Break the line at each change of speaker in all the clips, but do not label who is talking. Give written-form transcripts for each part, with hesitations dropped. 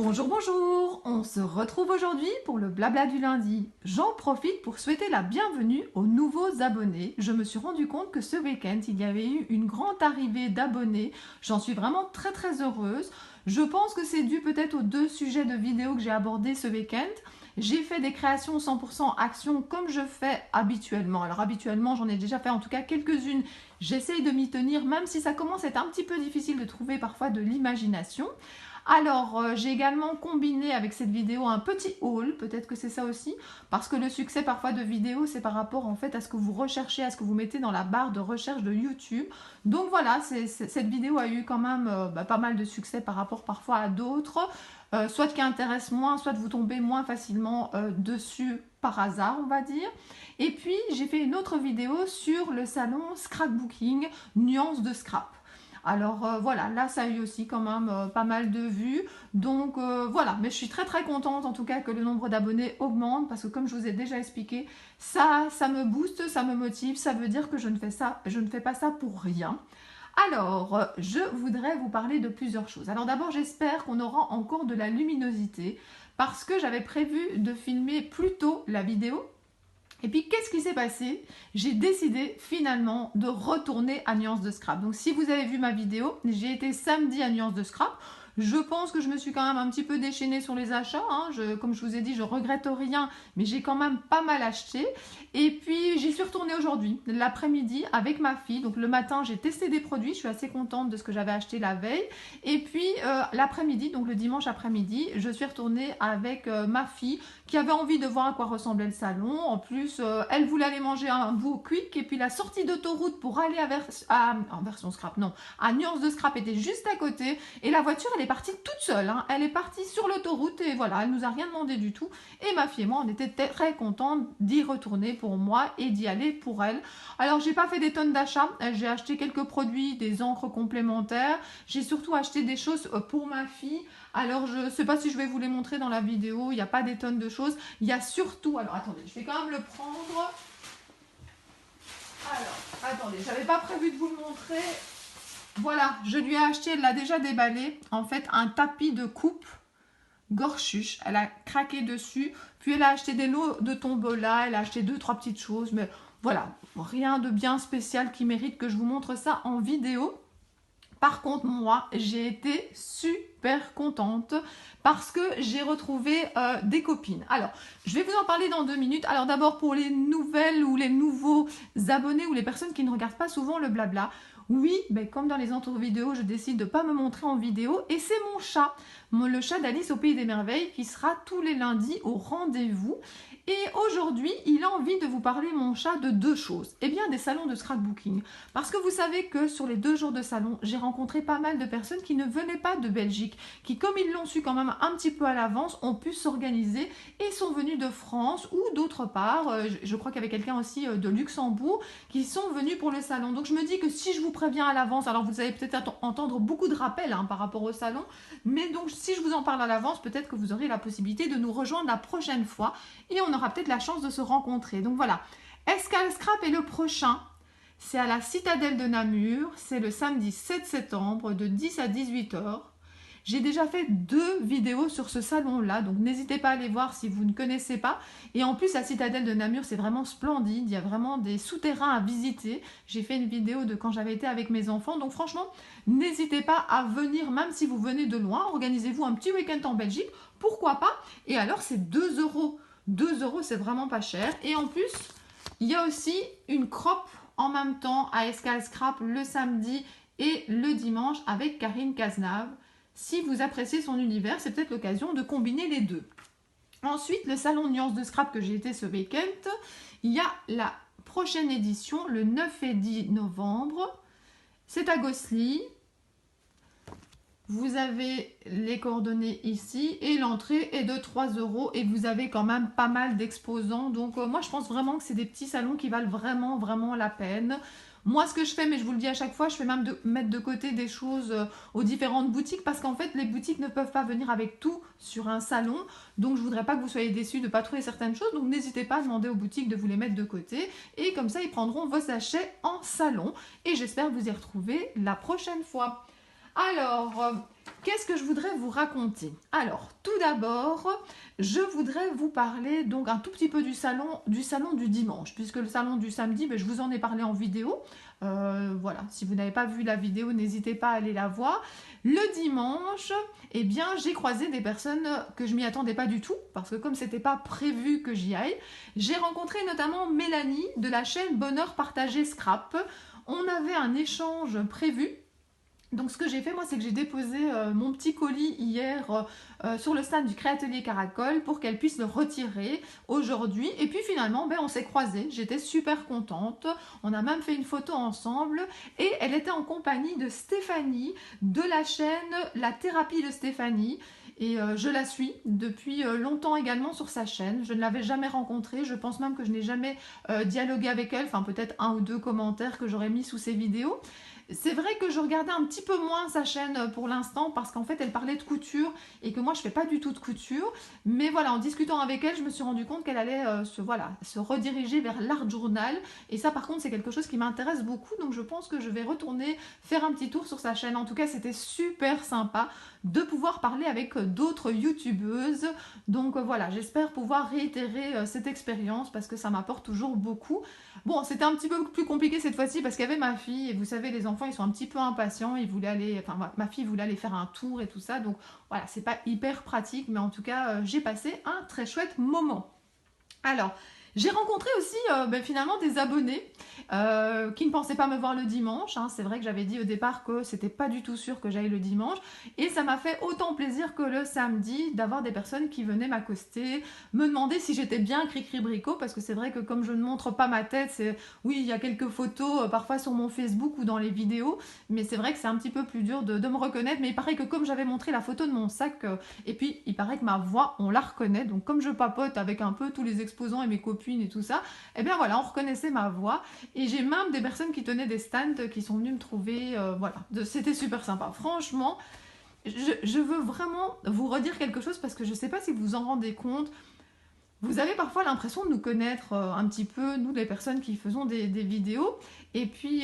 Bonjour, bonjour! On se retrouve aujourd'hui pour le blabla du lundi. J'en profite pour souhaiter la bienvenue aux nouveaux abonnés. Je me suis rendu compte que ce week-end, il y avait eu une grande arrivée d'abonnés. J'en suis vraiment très heureuse. Je pense que c'est dû peut-être aux deux sujets de vidéos que j'ai abordés ce week-end. J'ai fait des créations 100% action comme je fais habituellement. Alors habituellement, j'en ai déjà fait en tout cas quelques-unes. J'essaye de m'y tenir, même si ça commence à être un petit peu difficile de trouver parfois de l'imagination. Alors, j'ai également combiné avec cette vidéo un petit haul, peut-être que c'est ça aussi, parce que le succès parfois de vidéos, c'est par rapport en fait à ce que vous recherchez, à ce que vous mettez dans la barre de recherche de YouTube. Donc voilà, cette vidéo a eu quand même pas mal de succès par rapport parfois à d'autres, soit qui intéressent moins, soit vous tombez moins facilement dessus par hasard, on va dire. Et puis, j'ai fait une autre vidéo sur le salon Scrapbooking, nuances de scrap. Alors voilà, là ça a eu aussi quand même pas mal de vues, donc voilà, mais je suis très contente en tout cas que le nombre d'abonnés augmente, parce que comme je vous ai déjà expliqué, ça me booste, ça me motive, ça veut dire que je ne fais pas ça pour rien. Alors, je voudrais vous parler de plusieurs choses. Alors d'abord, j'espère qu'on aura encore de la luminosité, parce que j'avais prévu de filmer plus tôt la vidéo. Et puis, qu'est-ce qui s'est passé? J'ai décidé finalement de retourner à Nuances de Scrap. Donc, si vous avez vu ma vidéo, j'ai été samedi à Nuances de Scrap. Je pense que je me suis quand même un petit peu déchaînée sur les achats. Comme je vous ai dit, je regrette rien, mais j'ai quand même pas mal acheté. Et puis, j'y suis retournée aujourd'hui, l'après-midi, avec ma fille. Donc, le matin, j'ai testé des produits. Je suis assez contente de ce que j'avais acheté la veille. Et puis, l'après-midi, donc le dimanche après-midi, je suis retournée avec ma fille qui avait envie de voir à quoi ressemblait le salon. En plus, elle voulait aller manger un bout au Quick. Et puis, la sortie d'autoroute pour aller en version scrap, non, à Nuances de Scrap était juste à côté. Et la voiture, elle est partie toute seule. Elle est partie sur l'autoroute et voilà, elle nous a rien demandé du tout. Et ma fille et moi, on était très contentes d'y retourner pour moi et d'y aller pour elle. Alors, j'ai pas fait des tonnes d'achats. J'ai acheté quelques produits, des encres complémentaires. J'ai surtout acheté des choses pour ma fille. Alors, je ne sais pas si je vais vous les montrer dans la vidéo. Il n'y a pas des tonnes de choses. Il y a surtout... Alors, attendez, je vais quand même le prendre. Alors, attendez, j'avais pas prévu de vous le montrer. Voilà, je lui ai acheté, elle l'a déjà déballé, en fait, un tapis de coupe Gorchuche. Elle a craqué dessus, puis elle a acheté des lots de tombola, elle a acheté 2-3 petites choses, mais voilà, rien de bien spécial qui mérite que je vous montre ça en vidéo. Par contre, moi, j'ai été super contente parce que j'ai retrouvé des copines. Alors, je vais vous en parler dans 2 minutes. Alors d'abord, pour les nouvelles ou les nouveaux abonnés ou les personnes qui ne regardent pas souvent le blabla, oui, comme dans les autres vidéos, je décide de ne pas me montrer en vidéo. Et c'est mon chat, le chat d'Alice au Pays des Merveilles, qui sera tous les lundis au rendez-vous. Et aujourd'hui, il a envie de vous parler, mon chat, de 2 choses. Eh bien, des salons de scrapbooking. Parce que vous savez que sur les 2 jours de salon, j'ai rencontré pas mal de personnes qui ne venaient pas de Belgique, qui, comme ils l'ont su quand même un petit peu à l'avance, ont pu s'organiser et sont venus de France ou d'autre part. Je crois qu'il y avait quelqu'un aussi de Luxembourg qui sont venus pour le salon. Donc, je me dis que si je vous préviens à l'avance, alors vous allez peut-être entendre beaucoup de rappels par rapport au salon, mais donc si je vous en parle à l'avance, peut-être que vous aurez la possibilité de nous rejoindre la prochaine fois et on aura peut-être la chance de se rencontrer. Donc voilà, Escale Scrap est le prochain. C'est à la Citadelle de Namur. C'est le samedi 7 septembre de 10 à 18 h. J'ai déjà fait 2 vidéos sur ce salon-là, donc n'hésitez pas à aller voir si vous ne connaissez pas. Et en plus, la Citadelle de Namur, c'est vraiment splendide. Il y a vraiment des souterrains à visiter. J'ai fait une vidéo de quand j'avais été avec mes enfants. Donc franchement, n'hésitez pas à venir, même si vous venez de loin. Organisez-vous un petit week-end en Belgique. Pourquoi pas? Et alors, c'est 2 €. 2 €, c'est vraiment pas cher. Et en plus, il y a aussi une crop en même temps à Escale Scrap le samedi et le dimanche avec Karine Cazenave. Si vous appréciez son univers, c'est peut-être l'occasion de combiner les 2. Ensuite, le salon Nuances de Scrap que j'ai été ce week-end, il y a la prochaine édition le 9 et 10 novembre. C'est à Gosselies. Vous avez les coordonnées ici et l'entrée est de 3 € et vous avez quand même pas mal d'exposants. Donc moi je pense vraiment que c'est des petits salons qui valent vraiment la peine. Moi ce que je fais, mais je vous le dis à chaque fois, je fais même mettre de côté des choses aux différentes boutiques parce qu'en fait les boutiques ne peuvent pas venir avec tout sur un salon. Donc je voudrais pas que vous soyez déçus de ne pas trouver certaines choses. Donc n'hésitez pas à demander aux boutiques de vous les mettre de côté et comme ça ils prendront vos sachets en salon. Et j'espère vous y retrouver la prochaine fois. Alors, qu'est-ce que je voudrais vous raconter? Alors, tout d'abord, je voudrais vous parler donc un tout petit peu du salon du dimanche, puisque le salon du samedi, ben, je vous en ai parlé en vidéo. Voilà, si vous n'avez pas vu la vidéo, n'hésitez pas à aller la voir. Le dimanche, eh bien, j'ai croisé des personnes que je m'y attendais pas du tout, parce que comme c'était pas prévu que j'y aille, j'ai rencontré notamment Mélanie de la chaîne Bonheur Partagé Scrap. On avait un échange prévu. Donc ce que j'ai fait moi, c'est que j'ai déposé mon petit colis hier sur le stand du Créatelier Caracol pour qu'elle puisse le retirer aujourd'hui. Et puis finalement, ben, on s'est croisés, j'étais super contente. On a même fait une photo ensemble et elle était en compagnie de Stéphanie de la chaîne La Thérapie de Stéphanie. Et je la suis depuis longtemps également sur sa chaîne. Je ne l'avais jamais rencontrée. Je pense même que je n'ai jamais dialogué avec elle. Enfin, peut-être un ou deux commentaires que j'aurais mis sous ses vidéos. C'est vrai que je regardais un petit peu moins sa chaîne pour l'instant parce qu'en fait elle parlait de couture et que moi je fais pas du tout de couture. Mais voilà, en discutant avec elle, je me suis rendu compte qu'elle allait se rediriger vers l'art journal. Et ça par contre c'est quelque chose qui m'intéresse beaucoup. Donc je pense que je vais retourner faire un petit tour sur sa chaîne. En tout cas c'était super sympa de pouvoir parler avec d'autres youtubeuses. Donc voilà, j'espère pouvoir réitérer cette expérience parce que ça m'apporte toujours beaucoup. Bon, c'était un petit peu plus compliqué cette fois-ci parce qu'il y avait ma fille et vous savez, les enfants ils sont un petit peu impatients, ils voulaient aller, enfin ma fille voulait aller faire un tour et tout ça, donc voilà, c'est pas hyper pratique, mais en tout cas, j'ai passé un très chouette moment. Alors, j'ai rencontré aussi finalement des abonnés qui ne pensaient pas me voir le dimanche. Hein. C'est vrai que j'avais dit au départ que c'était pas du tout sûr que j'aille le dimanche. Et ça m'a fait autant plaisir que le samedi d'avoir des personnes qui venaient m'accoster, me demander si j'étais bien cri-cri-bricot. Parce que c'est vrai que comme je ne montre pas ma tête, oui, il y a quelques photos parfois sur mon Facebook ou dans les vidéos. Mais c'est vrai que c'est un petit peu plus dur de me reconnaître. Mais il paraît que comme j'avais montré la photo de mon sac, et puis il paraît que ma voix, on la reconnaît. Donc comme je papote avec un peu tous les exposants et mes copines et tout ça, eh bien voilà, on reconnaissait ma voix. Et j'ai même des personnes qui tenaient des stands qui sont venues me trouver. Voilà, c'était super sympa. Franchement, je veux vraiment vous redire quelque chose parce que je ne sais pas si vous vous en rendez compte. Vous avez parfois l'impression de nous connaître un petit peu, nous les personnes qui faisons des vidéos, et puis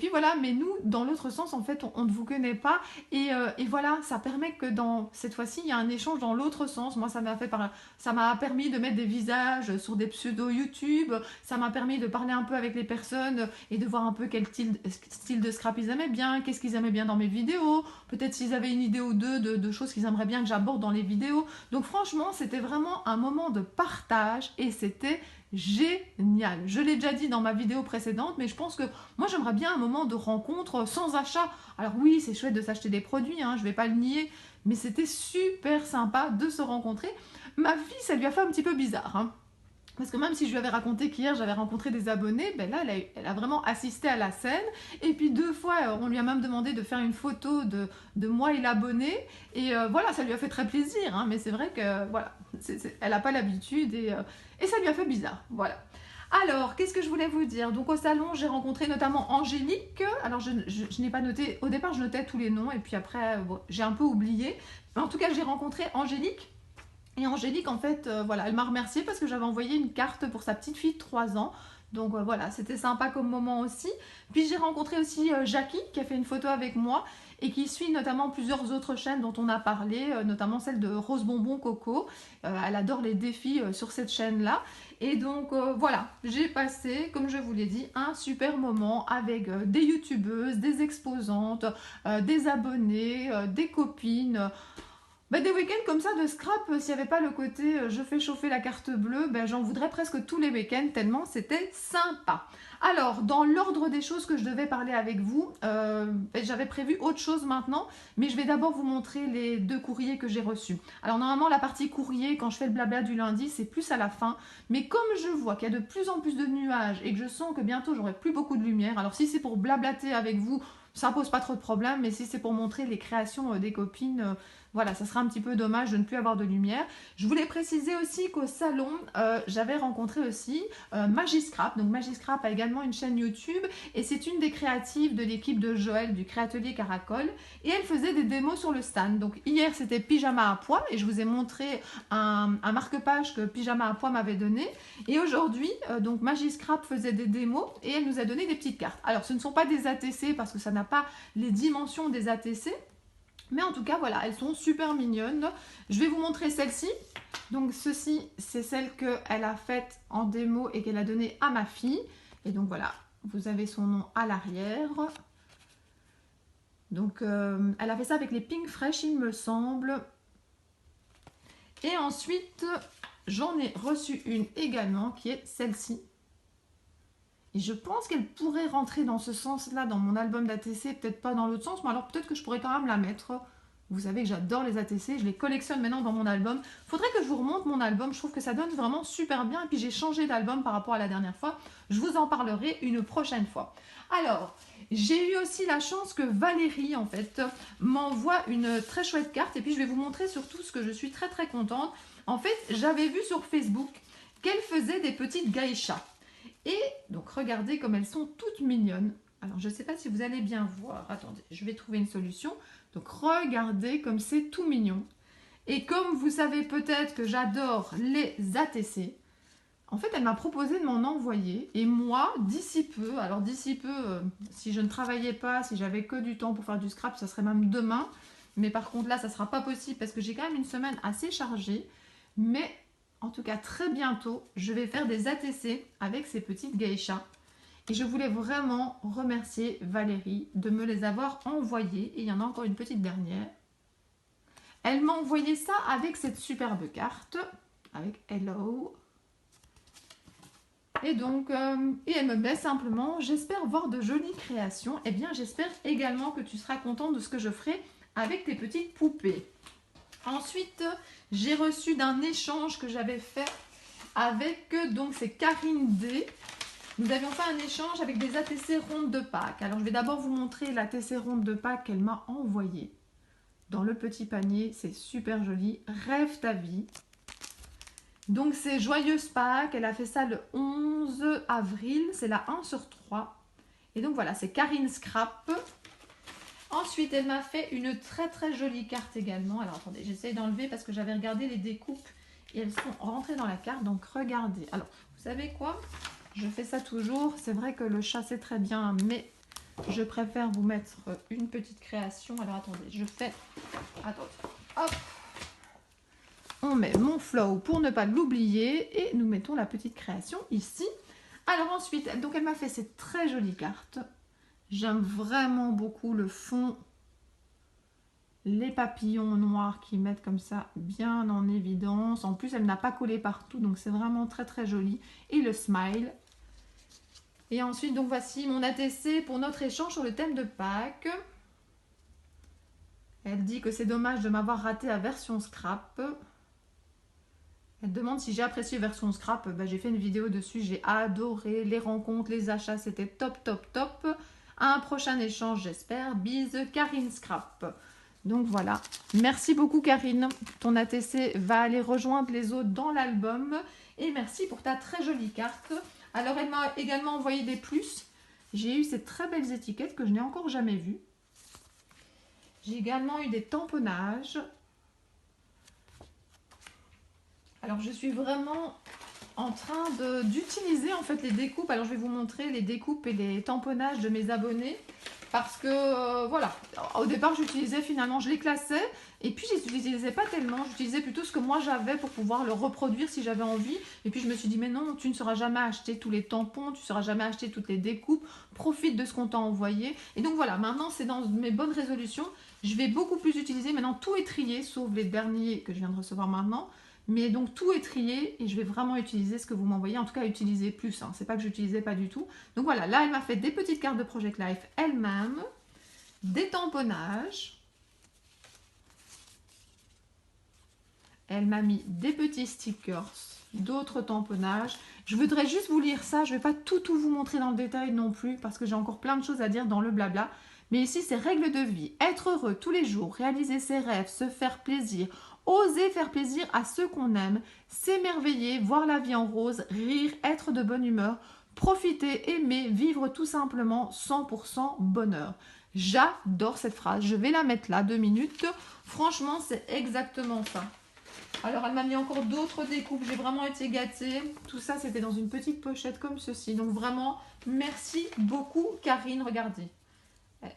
voilà, mais nous, dans l'autre sens, en fait, on ne vous connaît pas, et voilà, ça permet que dans cette fois-ci, il y a un échange dans l'autre sens. Moi, ça m'a permis de mettre des visages sur des pseudos YouTube, ça m'a permis de parler un peu avec les personnes et de voir un peu quel style de scrap ils aimaient bien, qu'est-ce qu'ils aimaient bien dans mes vidéos, peut-être s'ils avaient une idée ou deux de choses qu'ils aimeraient bien que j'aborde dans les vidéos. Donc franchement, c'était vraiment un moment de partage et c'était génial. Je l'ai déjà dit dans ma vidéo précédente, mais je pense que moi j'aimerais bien un moment de rencontre sans achat. Alors oui, c'est chouette de s'acheter des produits, hein, je vais pas le nier, mais c'était super sympa de se rencontrer. Ma fille, ça lui a fait un petit peu bizarre, hein. Parce que même si je lui avais raconté qu'hier j'avais rencontré des abonnés, ben là elle a vraiment assisté à la scène. Et puis 2 fois, on lui a même demandé de faire une photo de moi et l'abonné. Et voilà, ça lui a fait très plaisir. Hein, mais c'est vrai que voilà, elle n'a pas l'habitude et ça lui a fait bizarre. Voilà. Alors, qu'est-ce que je voulais vous dire? Donc au salon, j'ai rencontré notamment Angélique. Alors je n'ai pas noté, au départ je notais tous les noms et puis après bon, j'ai un peu oublié. Mais en tout cas, j'ai rencontré Angélique. Et Angélique, en fait, voilà, elle m'a remerciée parce que j'avais envoyé une carte pour sa petite fille de 3 ans. Donc voilà, c'était sympa comme moment aussi. Puis j'ai rencontré aussi Jackie qui a fait une photo avec moi et qui suit notamment plusieurs autres chaînes dont on a parlé, notamment celle de Rose Bonbon Coco. Elle adore les défis sur cette chaîne-là. Et donc voilà, j'ai passé, comme je vous l'ai dit, un super moment avec des youtubeuses, des exposantes, des abonnés, des copines. Bah, des week-ends comme ça de scrap, s'il n'y avait pas le côté je fais chauffer la carte bleue, ben, j'en voudrais presque tous les week-ends tellement c'était sympa. Alors, dans l'ordre des choses que je devais parler avec vous, j'avais prévu autre chose maintenant, mais je vais d'abord vous montrer les 2 courriers que j'ai reçus. Alors normalement, la partie courrier, quand je fais le blabla du lundi, c'est plus à la fin, mais comme je vois qu'il y a de plus en plus de nuages et que je sens que bientôt j'aurai plus beaucoup de lumière, alors si c'est pour blablater avec vous, ça pose pas trop de problème, mais si c'est pour montrer les créations des copines, voilà, ça sera un petit peu dommage de ne plus avoir de lumière. Je voulais préciser aussi qu'au salon, j'avais rencontré aussi Magiscrap. Donc Magiscrap a également également une chaîne YouTube et c'est une des créatives de l'équipe de Joël du Créatelier Caracol et elle faisait des démos sur le stand. Donc hier c'était pyjama à pois et je vous ai montré un marque-page que Pyjama à pois m'avait donné et aujourd'hui donc Magiscrap faisait des démos et elle nous a donné des petites cartes. Alors ce ne sont pas des ATC parce que ça n'a pas les dimensions des ATC. Mais en tout cas, voilà, elles sont super mignonnes. Je vais vous montrer celle-ci. Donc, ceci, c'est celle qu'elle a faite en démo et qu'elle a donnée à ma fille. Et donc, voilà, vous avez son nom à l'arrière. Donc, elle a fait ça avec les Pink Fresh, il me semble. Et ensuite, j'en ai reçu une également qui est celle-ci. Et je pense qu'elle pourrait rentrer dans ce sens-là dans mon album d'ATC, peut-être pas dans l'autre sens, mais alors peut-être que je pourrais quand même la mettre. Vous savez que j'adore les ATC, je les collectionne maintenant dans mon album. Faudrait que je vous remonte mon album, je trouve que ça donne vraiment super bien. Et puis j'ai changé d'album par rapport à la dernière fois. Je vous en parlerai une prochaine fois. Alors, j'ai eu aussi la chance que Valérie, en fait, m'envoie une très chouette carte. Et puis je vais vous montrer surtout ce que je suis très contente. En fait, j'avais vu sur Facebook qu'elle faisait des petites geishas. Et donc regardez comme elles sont toutes mignonnes. Alors je ne sais pas si vous allez bien voir. Attendez, je vais trouver une solution. Donc regardez comme c'est tout mignon. Et comme vous savez peut-être que j'adore les ATC, en fait elle m'a proposé de m'en envoyer. Et moi, d'ici peu, alors d'ici peu, si je ne travaillais pas, si j'avais que du temps pour faire du scrap, ça serait même demain. Mais par contre là, ça ne sera pas possible parce que j'ai quand même une semaine assez chargée. Mais en tout cas, très bientôt, je vais faire des ATC avec ces petites geishas. Et je voulais vraiment remercier Valérie de me les avoir envoyées. Et il y en a encore une petite dernière. Elle m'a envoyé ça avec cette superbe carte, avec Hello. Et donc, et elle me met simplement, j'espère voir de jolies créations. Eh bien, j'espère également que tu seras content de ce que je ferai avec tes petites poupées. Ensuite, j'ai reçu d'un échange que j'avais fait avec, donc c'est Karine D. Nous avions fait un échange avec des ATC rondes de Pâques. Alors, je vais d'abord vous montrer l'ATC ronde de Pâques qu'elle m'a envoyée. Dans le petit panier, c'est super joli. Rêve ta vie. Donc, c'est Joyeuse Pâques. Elle a fait ça le 11 avril. C'est la 1 sur 3. Et donc, voilà, c'est Karine Scrap. Ensuite, elle m'a fait une très jolie carte également. Alors, attendez, j'essaye d'enlever parce que j'avais regardé les découpes et elles sont rentrées dans la carte. Donc, regardez. Alors, vous savez quoi? Je fais ça toujours. C'est vrai que le chat, c'est très bien, mais je préfère vous mettre une petite création. Alors, attendez, je fais... Attendez, hop. On met mon flow pour ne pas l'oublier et nous mettons la petite création ici. Alors, ensuite, donc elle m'a fait cette très jolie carte. J'aime vraiment beaucoup le fond, les papillons noirs qui mettent comme ça bien en évidence. En plus, elle n'a pas collé partout, donc c'est vraiment très joli. Et le smile. Et ensuite, donc voici mon ATC pour notre échange sur le thème de Pâques. Elle dit que c'est dommage de m'avoir raté la version scrap. Elle demande si j'ai apprécié version scrap. Ben, j'ai fait une vidéo dessus, j'ai adoré les rencontres, les achats, c'était top. À un prochain échange, j'espère. Bise, Karine Scrap. Donc voilà. Merci beaucoup, Karine. Ton ATC va aller rejoindre les autres dans l'album. Et merci pour ta très jolie carte. Alors, elle m'a également envoyé des plus. J'ai eu ces très belles étiquettes que je n'ai encore jamais vues. J'ai également eu des tamponnages. Alors, je suis vraiment en train d'utiliser en fait les découpes. Alors, je vais vous montrer les découpes et les tamponnages de mes abonnés. Parce que, voilà, au départ, j'utilisais finalement, je les classais. Et puis, je ne les utilisais pas tellement. J'utilisais plutôt ce que moi j'avais pour pouvoir le reproduire si j'avais envie. Et puis, je me suis dit, mais non, tu ne sauras jamais acheter tous les tampons. Tu ne sauras jamais acheter toutes les découpes. Profite de ce qu'on t'a envoyé. Et donc, voilà, maintenant, c'est dans mes bonnes résolutions. Je vais beaucoup plus utiliser. Maintenant, tout est trié, sauf les derniers que je viens de recevoir maintenant. Mais donc tout est trié et je vais vraiment utiliser ce que vous m'envoyez, en tout cas utiliser plus, hein. C'est pas que j'utilisais pas du tout. Donc voilà, là elle m'a fait des petites cartes de Project Life elle-même, des tamponnages, elle m'a mis des petits stickers, d'autres tamponnages. Je voudrais juste vous lire ça, je vais pas tout vous montrer dans le détail non plus parce que j'ai encore plein de choses à dire dans le blabla. Mais ici c'est règles de vie, être heureux tous les jours, réaliser ses rêves, se faire plaisir, oser faire plaisir à ceux qu'on aime, s'émerveiller, voir la vie en rose, rire, être de bonne humeur, Profiter, aimer, vivre tout simplement 100% bonheur. J'adore cette phrase. Je vais la mettre là, 2 minutes. Franchement, c'est exactement ça. Alors, elle m'a mis encore d'autres découpes. J'ai vraiment été gâtée. Tout ça, c'était dans une petite pochette comme ceci. Donc, vraiment, merci beaucoup, Karine. Regardez.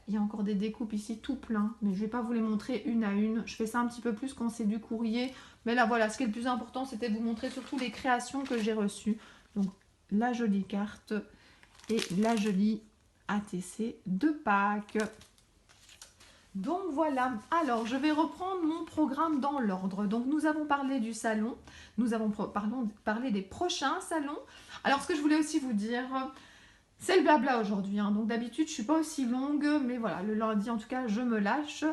Il y a encore des découpes ici tout plein, mais je ne vais pas vous les montrer une à une. Je fais ça un petit peu plus quand c'est du courrier. Mais là, voilà, ce qui est le plus important, c'était de vous montrer surtout les créations que j'ai reçues. Donc, la jolie carte et la jolie ATC de Pâques. Donc voilà, alors je vais reprendre mon programme dans l'ordre. Donc nous avons parlé du salon, nous avons parlé des prochains salons. Alors ce que je voulais aussi vous dire, c'est le blabla aujourd'hui, hein. Donc d'habitude je ne suis pas aussi longue, mais voilà, le lundi en tout cas je me lâche.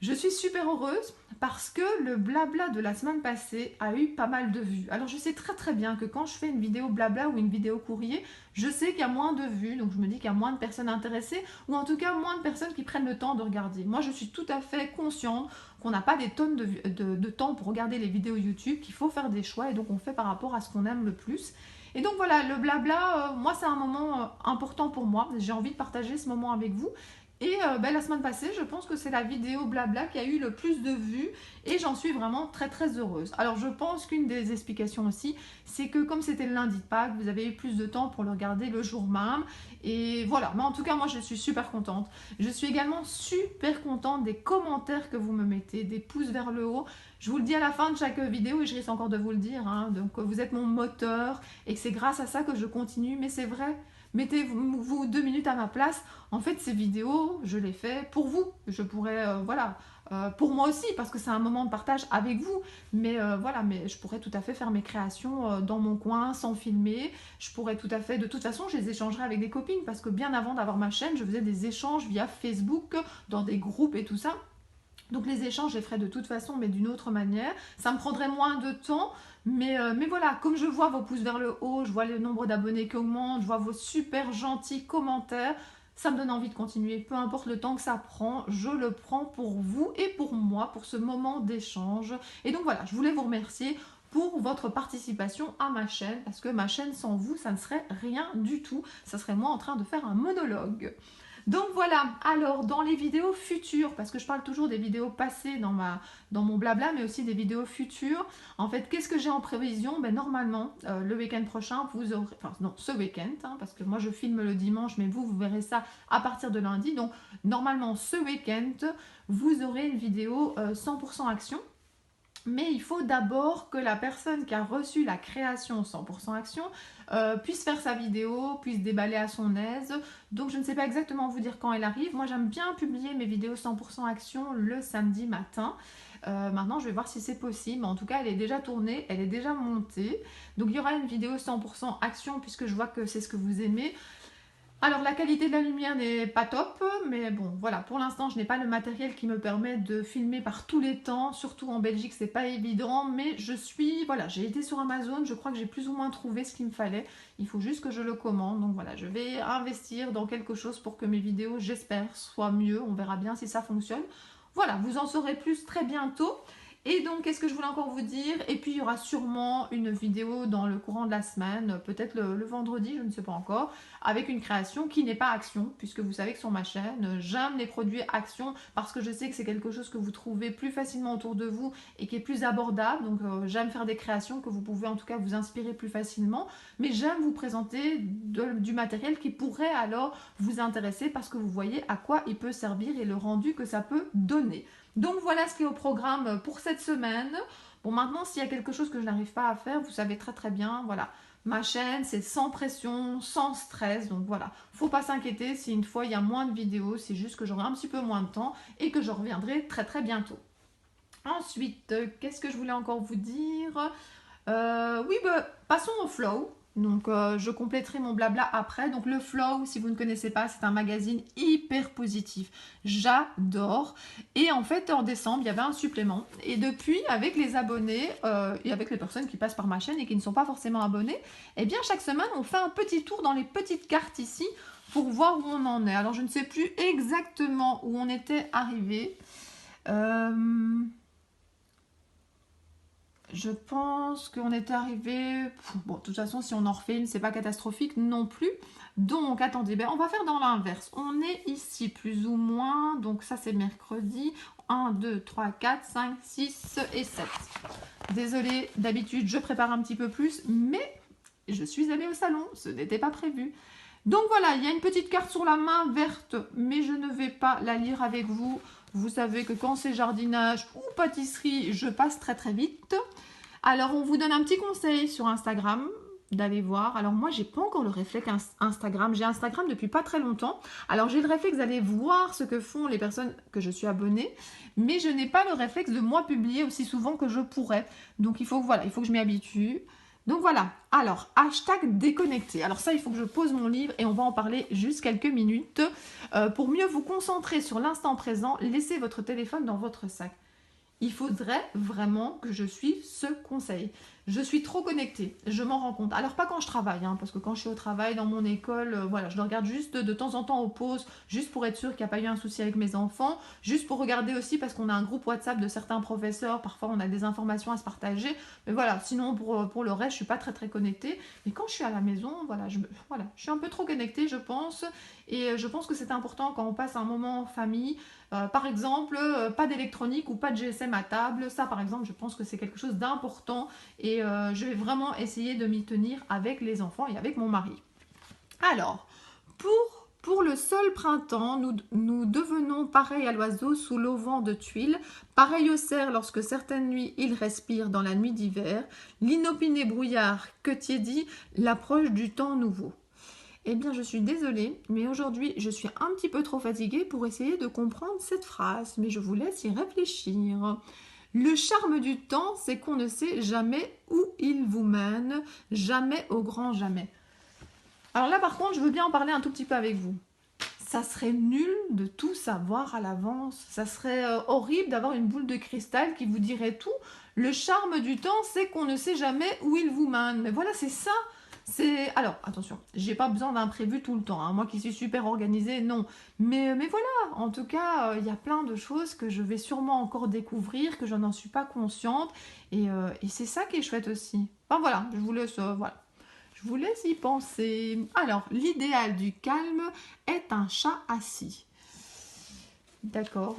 Je suis super heureuse parce que le blabla de la semaine passée a eu pas mal de vues. Alors je sais très bien que quand je fais une vidéo blabla ou une vidéo courrier, je sais qu'il y a moins de vues, donc je me dis qu'il y a moins de personnes intéressées, ou en tout cas moins de personnes qui prennent le temps de regarder. Moi je suis tout à fait consciente qu'on n'a pas des tonnes de temps pour regarder les vidéos YouTube, qu'il faut faire des choix, et donc on fait par rapport à ce qu'on aime le plus. Et donc voilà, le blabla, moi c'est un moment important pour moi, j'ai envie de partager ce moment avec vous. Et la semaine passée, je pense que c'est la vidéo blabla qui a eu le plus de vues et j'en suis vraiment très heureuse. Alors je pense qu'une des explications aussi, c'est que comme c'était le lundi de Pâques, vous avez eu plus de temps pour le regarder le jour même. Et voilà, mais en tout cas moi je suis super contente. Je suis également super contente des commentaires que vous me mettez, des pouces vers le haut. Je vous le dis à la fin de chaque vidéo et je risque encore de vous le dire, hein. Donc vous êtes mon moteur et que c'est grâce à ça que je continue, mais c'est vrai. Mettez-vous 2 minutes à ma place. En fait, ces vidéos, je les fais pour vous. Je pourrais, pour moi aussi, parce que c'est un moment de partage avec vous. Mais voilà, mais je pourrais tout à fait faire mes créations dans mon coin, sans filmer. Je pourrais tout à fait, de toute façon, je les échangerai avec des copines, parce que bien avant d'avoir ma chaîne, je faisais des échanges via Facebook, dans des groupes et tout ça. Donc les échanges, je les ferai de toute façon, mais d'une autre manière. Ça me prendrait moins de temps, mais voilà, comme je vois vos pouces vers le haut, je vois le nombre d'abonnés qui augmente, je vois vos super gentils commentaires, ça me donne envie de continuer. Peu importe le temps que ça prend, je le prends pour vous et pour moi, pour ce moment d'échange. Et donc voilà, je voulais vous remercier pour votre participation à ma chaîne, parce que ma chaîne sans vous, ça ne serait rien du tout. Ça serait moi en train de faire un monologue. Donc voilà, alors dans les vidéos futures, parce que je parle toujours des vidéos passées dans mon blabla, mais aussi des vidéos futures, en fait, qu'est-ce que j'ai en prévision? Ben, normalement, le week-end prochain, vous aurez, enfin non, ce week-end, hein, parce que moi je filme le dimanche, mais vous verrez ça à partir de lundi. Donc normalement, ce week-end, vous aurez une vidéo 100% action. Mais il faut d'abord que la personne qui a reçu la création 100% action puisse faire sa vidéo, puisse déballer à son aise. Donc je ne sais pas exactement vous dire quand elle arrive. Moi j'aime bien publier mes vidéos 100% action le samedi matin. Maintenant je vais voir si c'est possible. En tout cas elle est déjà tournée, elle est déjà montée. Donc il y aura une vidéo 100% action puisque je vois que c'est ce que vous aimez. Alors la qualité de la lumière n'est pas top, mais bon voilà, pour l'instant je n'ai pas le matériel qui me permet de filmer par tous les temps, surtout en Belgique c'est pas évident, mais voilà, j'ai été sur Amazon, je crois que j'ai plus ou moins trouvé ce qu'il me fallait, il faut juste que je le commande, donc voilà, je vais investir dans quelque chose pour que mes vidéos, j'espère, soient mieux, on verra bien si ça fonctionne. Voilà, vous en saurez plus très bientôt. Et donc, qu'est-ce que je voulais encore vous dire? Et puis, il y aura sûrement une vidéo dans le courant de la semaine, peut-être le vendredi, je ne sais pas encore, avec une création qui n'est pas action, puisque vous savez que sur ma chaîne, j'aime les produits action parce que je sais que c'est quelque chose que vous trouvez plus facilement autour de vous et qui est plus abordable. Donc, j'aime faire des créations que vous pouvez en tout cas vous inspirer plus facilement. Mais j'aime vous présenter du matériel qui pourrait alors vous intéresser parce que vous voyez à quoi il peut servir et le rendu que ça peut donner. Donc voilà ce qui est au programme pour cette semaine. Bon, maintenant, s'il y a quelque chose que je n'arrive pas à faire, vous savez très bien, voilà. Ma chaîne, c'est sans pression, sans stress, donc voilà. Faut pas s'inquiéter si une fois il y a moins de vidéos, c'est juste que j'aurai un petit peu moins de temps et que je reviendrai très bientôt. Ensuite, qu'est-ce que je voulais encore vous dire? Oui, passons au flow. Donc, je compléterai mon blabla après. Donc, le Flow, si vous ne connaissez pas, c'est un magazine hyper positif. J'adore. Et en fait, en décembre, il y avait un supplément. Et depuis, avec les abonnés et avec les personnes qui passent par ma chaîne et qui ne sont pas forcément abonnés, eh bien, chaque semaine, on fait un petit tour dans les petites cartes ici pour voir où on en est. Alors, je ne sais plus exactement où on était arrivé. Je pense qu'on est arrivé... Bon, de toute façon, si on en refait une, c'est pas catastrophique non plus. Donc, attendez, ben, on va faire dans l'inverse. On est ici, plus ou moins. Donc, ça, c'est mercredi. 1, 2, 3, 4, 5, 6 et 7. Désolée, d'habitude, je prépare un petit peu plus, mais je suis allée au salon. Ce n'était pas prévu. Donc, voilà, il y a une petite carte sur la main verte, mais je ne vais pas la lire avec vous. Vous savez que quand c'est jardinage ou pâtisserie, je passe très très vite. Alors, on vous donne un petit conseil sur Instagram d'aller voir. Alors, moi, j'ai pas encore le réflexe Instagram. J'ai Instagram depuis pas très longtemps. Alors, j'ai le réflexe d'aller voir ce que font les personnes que je suis abonnée. Mais je n'ai pas le réflexe de moi publier aussi souvent que je pourrais. Donc, il faut que je m'y habitue. Donc voilà, alors, hashtag déconnecté. Alors ça, il faut que je pose mon livre et on va en parler juste quelques minutes. Pour mieux vous concentrer sur l'instant présent, laissez votre téléphone dans votre sac. Il faudrait vraiment que je suive ce conseil. Je suis trop connectée, je m'en rends compte. Alors pas quand je travaille, parce que quand je suis au travail, dans mon école, voilà, je le regarde juste de temps en temps aux pauses, juste pour être sûr qu'il n'y a pas eu un souci avec mes enfants, juste pour regarder aussi parce qu'on a un groupe WhatsApp de certains professeurs, parfois on a des informations à se partager, mais voilà, sinon pour le reste, je suis pas très très connectée. Mais quand je suis à la maison, voilà, je suis un peu trop connectée, je pense, et je pense que c'est important quand on passe un moment en famille. Par exemple, pas d'électronique ou pas de GSM à table. Ça, par exemple, je pense que c'est quelque chose d'important et je vais vraiment essayer de m'y tenir avec les enfants et avec mon mari. Alors, pour le seul printemps, nous devenons pareil à l'oiseau sous l'auvent de tuiles, pareil au cerf lorsque certaines nuits il respire dans la nuit d'hiver, l'inopiné brouillard que tiédit l'approche du temps nouveau. Eh bien, je suis désolée, mais aujourd'hui, je suis un petit peu trop fatiguée pour essayer de comprendre cette phrase, mais je vous laisse y réfléchir. Le charme du temps, c'est qu'on ne sait jamais où il vous mène, jamais au grand jamais. Alors là, par contre, je veux bien en parler un tout petit peu avec vous. Ça serait nul de tout savoir à l'avance. Ça serait horrible d'avoir une boule de cristal qui vous dirait tout. Le charme du temps, c'est qu'on ne sait jamais où il vous mène. Mais voilà, c'est ça. Alors, attention, j'ai pas besoin d'imprévu tout le temps. Moi qui suis super organisée, non. Mais voilà, en tout cas, il y a plein de choses que je vais sûrement encore découvrir, que je n'en suis pas consciente. Et c'est ça qui est chouette aussi. Enfin voilà, je vous laisse y penser. Alors, l'idéal du calme est un chat assis. D'accord,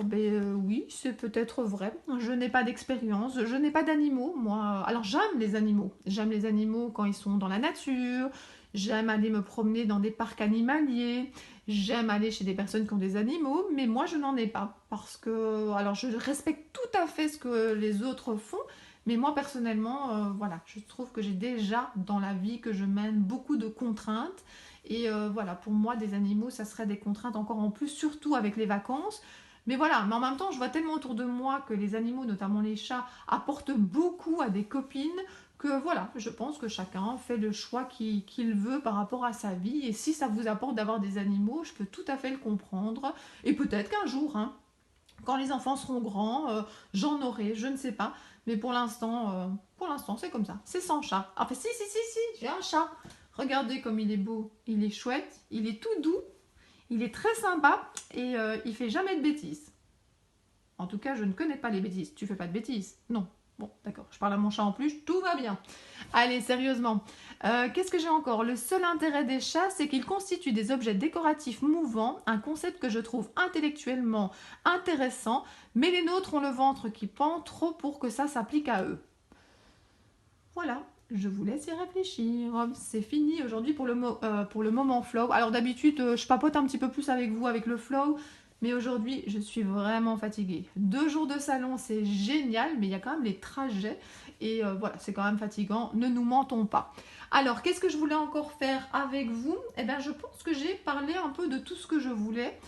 oui, c'est peut-être vrai. Je n'ai pas d'expérience, je n'ai pas d'animaux, moi. Alors j'aime les animaux. J'aime les animaux quand ils sont dans la nature. J'aime aller me promener dans des parcs animaliers. J'aime aller chez des personnes qui ont des animaux, mais moi je n'en ai pas. Parce que, alors je respecte tout à fait ce que les autres font, mais moi personnellement, voilà, je trouve que j'ai déjà dans la vie que je mène beaucoup de contraintes. Et voilà, pour moi, des animaux, ça serait des contraintes encore en plus, surtout avec les vacances. Mais voilà, mais en même temps, je vois tellement autour de moi que les animaux, notamment les chats, apportent beaucoup à des copines que voilà, je pense que chacun fait le choix qu'il veut par rapport à sa vie. Et si ça vous apporte d'avoir des animaux, je peux tout à fait le comprendre. Et peut-être qu'un jour, quand les enfants seront grands, j'en aurai, je ne sais pas. Mais pour l'instant, c'est comme ça. C'est sans chat. Enfin, si, j'ai un chat. Regardez comme il est beau, il est chouette, il est tout doux, il est très sympa et il fait jamais de bêtises. En tout cas, je ne connais pas les bêtises. Tu fais pas de bêtises? Non. Bon, d'accord, je parle à mon chat en plus, tout va bien. Allez, sérieusement. Qu'est-ce que j'ai encore? Le seul intérêt des chats, c'est qu'ils constituent des objets décoratifs mouvants, un concept que je trouve intellectuellement intéressant, mais les nôtres ont le ventre qui pend trop pour que ça s'applique à eux. Voilà, je vous laisse y réfléchir. C'est fini aujourd'hui pour le moment flow. Alors d'habitude, je papote un petit peu plus avec vous avec le flow, mais aujourd'hui, je suis vraiment fatiguée. 2 jours de salon, c'est génial, mais il y a quand même les trajets. Et voilà, c'est quand même fatigant. Ne nous mentons pas. Alors, qu'est-ce que je voulais encore faire avec vous? Eh bien, je pense que j'ai parlé un peu de tout ce que je voulais.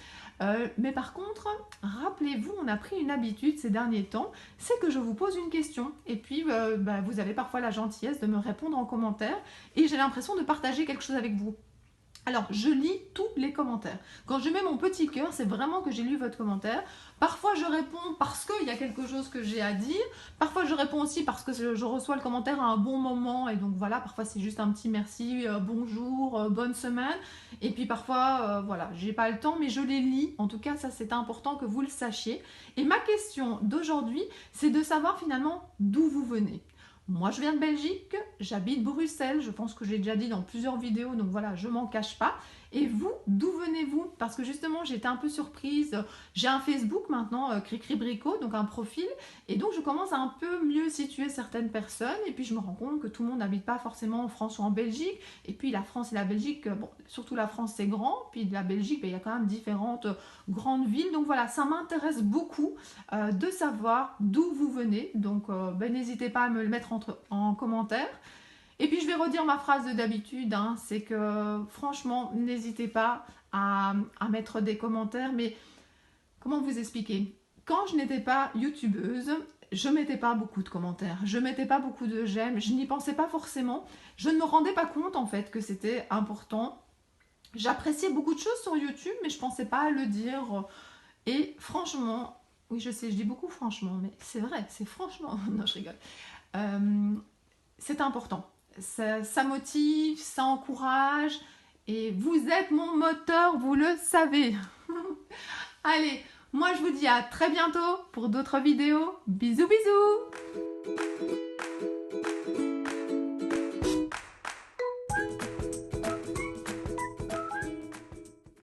Mais par contre, rappelez-vous, on a pris une habitude ces derniers temps, c'est que je vous pose une question. Et puis, vous avez parfois la gentillesse de me répondre en commentaire. Et j'ai l'impression de partager quelque chose avec vous. Alors, je lis tous les commentaires. Quand je mets mon petit cœur, c'est vraiment que j'ai lu votre commentaire. Parfois, je réponds parce qu'il y a quelque chose que j'ai à dire. Parfois, je réponds aussi parce que je reçois le commentaire à un bon moment. Et donc, voilà, parfois, c'est juste un petit merci, bonjour, bonne semaine. Et puis, parfois, voilà, j'ai pas le temps, mais je les lis. En tout cas, ça, c'est important que vous le sachiez. Et ma question d'aujourd'hui, c'est de savoir finalement d'où vous venez. Moi, je viens de Belgique, j'habite Bruxelles, je pense que j'ai déjà dit dans plusieurs vidéos, donc voilà, je m'en cache pas. Et vous, d'où venez-vous? Parce que justement, j'étais un peu surprise. J'ai un Facebook maintenant, Cricri Brico, donc un profil, et donc je commence à un peu mieux situer certaines personnes, et puis je me rends compte que tout le monde n'habite pas forcément en France ou en Belgique, et puis la France et la Belgique, bon, surtout la France c'est grand, puis la Belgique, ben, il y a quand même différentes grandes villes, donc voilà, ça m'intéresse beaucoup de savoir d'où vous venez, donc ben, n'hésitez pas à me le mettre en commentaire. Et puis je vais redire ma phrase de d'habitude, hein, c'est que franchement, n'hésitez pas à mettre des commentaires, mais comment vous expliquer? Quand je n'étais pas youtubeuse, je mettais pas beaucoup de commentaires, je mettais pas beaucoup de j'aime, je n'y pensais pas forcément, je ne me rendais pas compte en fait que c'était important. J'appréciais beaucoup de choses sur YouTube, mais je pensais pas à le dire. Et franchement, oui je sais, je dis beaucoup franchement, mais c'est vrai, c'est franchement, non je rigole. Euh, c'est important. Ça motive, ça encourage. Et vous êtes mon moteur, vous le savez. Allez, moi je vous dis à très bientôt pour d'autres vidéos. Bisous bisous.